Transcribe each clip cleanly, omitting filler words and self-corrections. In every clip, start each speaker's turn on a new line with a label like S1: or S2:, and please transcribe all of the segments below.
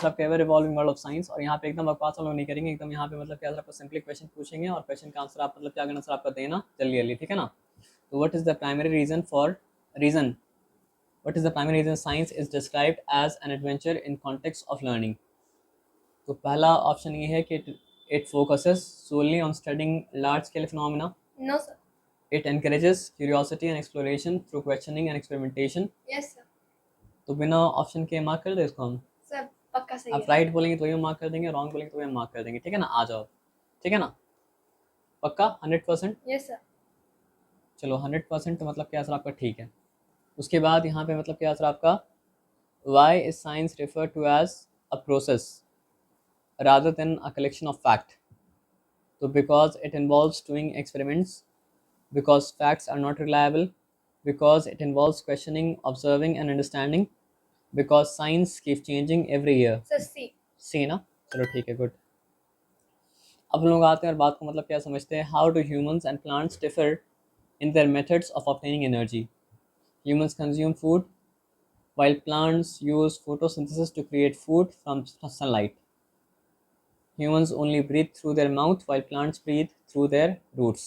S1: आपका ever evolving world of science. और यहाँ पे एकदम बकवास हम लोग नहीं करेंगे, एकदम यहाँ पे मतलब क्या आपको सिंपली क्वेश्चन पूछेंगे और क्वेश्चन का आंसर आप मतलब क्या करना सर आपका देना जल्दी जल्दी, ठीक है ना। तो what is the primary reason what is the primary reason science is described as an adventure in context of learning? तो पहला ऑप्शन ये है कि it focuses solely on studying large scale phenomena.
S2: No, sir.
S1: It encourages curiosity and exploration through questioning and experimentation.
S2: Yes, sir.
S1: तो बिना option के mark कर दे इसको हम।
S2: सर पक्का सही
S1: आप
S2: है।
S1: राइट बोलेंगे तो ये मार्क कर देंगे, रॉन्ग बोलेंगे तो ये मार्क कर देंगे, ठीक है ना। आ जाओ, ठीक है ना, पक्का 100%।
S2: Yes sir.
S1: चलो 100% तो मतलब क्या सर आपका ठीक है। उसके बाद यहाँ पे मतलब क्या सर आपका why is science referred to as a process rather than a collection of fact? So because it involves doing experiments, because facts are not reliable, because it involves questioning, observing and understanding, because science keeps changing every year.
S2: Sir C.
S1: C ना, चलो ठीक है, good. अब हम लोग आते हैं और बात को मतलब क्या समझते हैं। How do humans and plants differ in their methods of obtaining energy? Humans consume food while plants use photosynthesis to create food from sunlight. Humans only breathe through their mouth while plants breathe through their roots.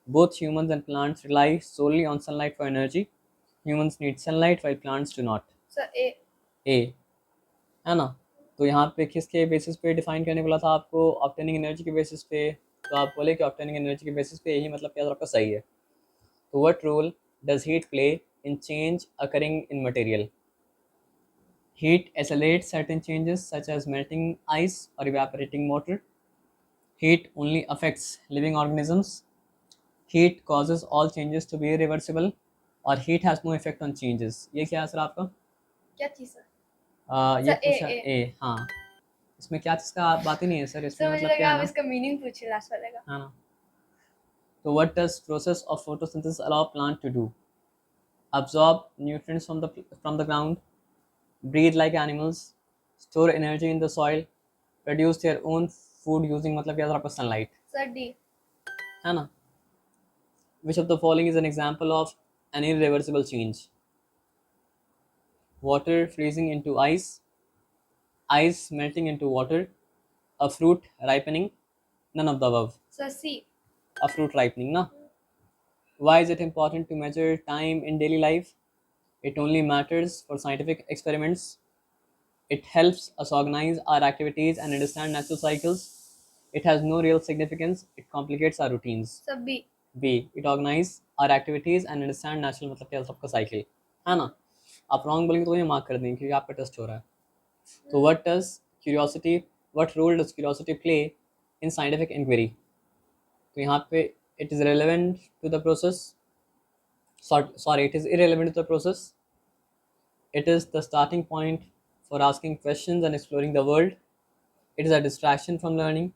S1: Both humans and plants rely solely on sunlight for energy. Humans need sunlight while plants do not.
S2: Sir A.
S1: A है ना। तो यहाँ पे किसके basis पे define करने बोला था आपको? ऑब्टेनिंग एनर्जी के बेसिस पे। तो आप बोले कि ऑब्टेनिंग एनर्जी के बेसिस पे, यही मतलब क्या आपका सही है। तो what role does heat play in change occurring in material? Heat accelerates certain changes such as melting ice or evaporating water. Heat only affects living organisms. Heat causes all changes to be irreversible. और heat has no effect on changes. ये क्या है sir आपका?
S2: क्या चीज sir?
S1: ये
S2: sir ए
S1: पूछा
S2: ए।
S1: ए, हाँ। इसमें क्या चीज़ का बात ही नहीं है सर, इसमें
S2: सर मुझे
S1: मतलब क्या
S2: लगा
S1: है
S2: आप
S1: ना,
S2: इसका मीनिंग पूछे लास्ट वाले का।
S1: हाँ ना। तो what does process of photosynthesis allow plant to do? Absorb nutrients from the ground, breathe like animals, store energy in the soil, produce their own food using मतलब क्या आपका sunlight,
S2: सर डी।
S1: है ना। Which of the following is an example of an irreversible change? Water freezing into ice, ice melting into water, a fruit ripening, none of the above.
S2: Sir C.
S1: A fruit ripening ना। Why is it important to measure time in daily life? It only matters for scientific experiments. It helps us organize our activities and understand natural cycles. It has no real significance. It complicates our routines.
S2: Sir B.
S1: B. It organize our activities and understand natural मतलब क्या सबका cycle, है ना। आप wrong बोलेंगे तो ये mark कर देंगे क्योंकि आपका टेस्ट हो रहा है। तो what role does curiosity play in scientific inquiry? तो यहाँ पे it is relevant to the process. Sorry, it is irrelevant to the process. It is the starting point for asking questions and exploring the world. It is a distraction from learning.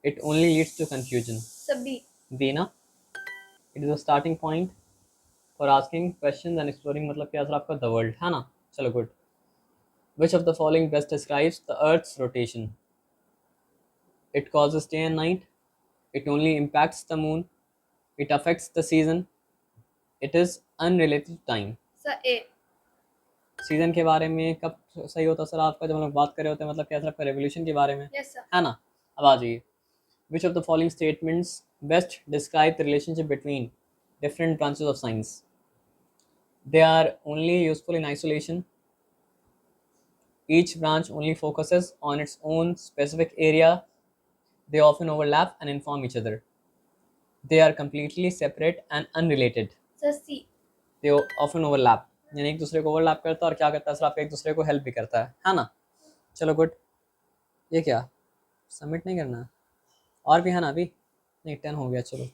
S1: It only leads to confusion.
S2: Sir B.
S1: B ना। It is a starting point for asking questions and exploring मतलब क्या sir आपका the world, है ना। चलो good. Which of the following best describes the Earth's rotation? It causes day and night. It only impacts the moon. It affects the season. It is unrelated to time.
S2: Sir A.
S1: Season के बारे में कब सही होता sir आपका? जब हम लोग बात कर रहे होते हैं मतलब क्या सर आपका रेवोल्यूशन के बारे में,
S2: यस सर।
S1: है ना। अब आ जाइए। Which of the following statements best describe the relationship between different branches of science? They are only useful in isolation. Each branch only focuses on its own specific area. They often overlap and inform each other. They are completely separate and unrelated.
S2: Sir C.
S1: They often overlap, यानी एक दूसरे को overlap करता है और क्या करता है सर आपका, एक दूसरे को हेल्प भी करता है ना। चलो गुड। ये क्या सबमिट नहीं करना और भी है ना अभी? नहीं 10 हो गया, चलो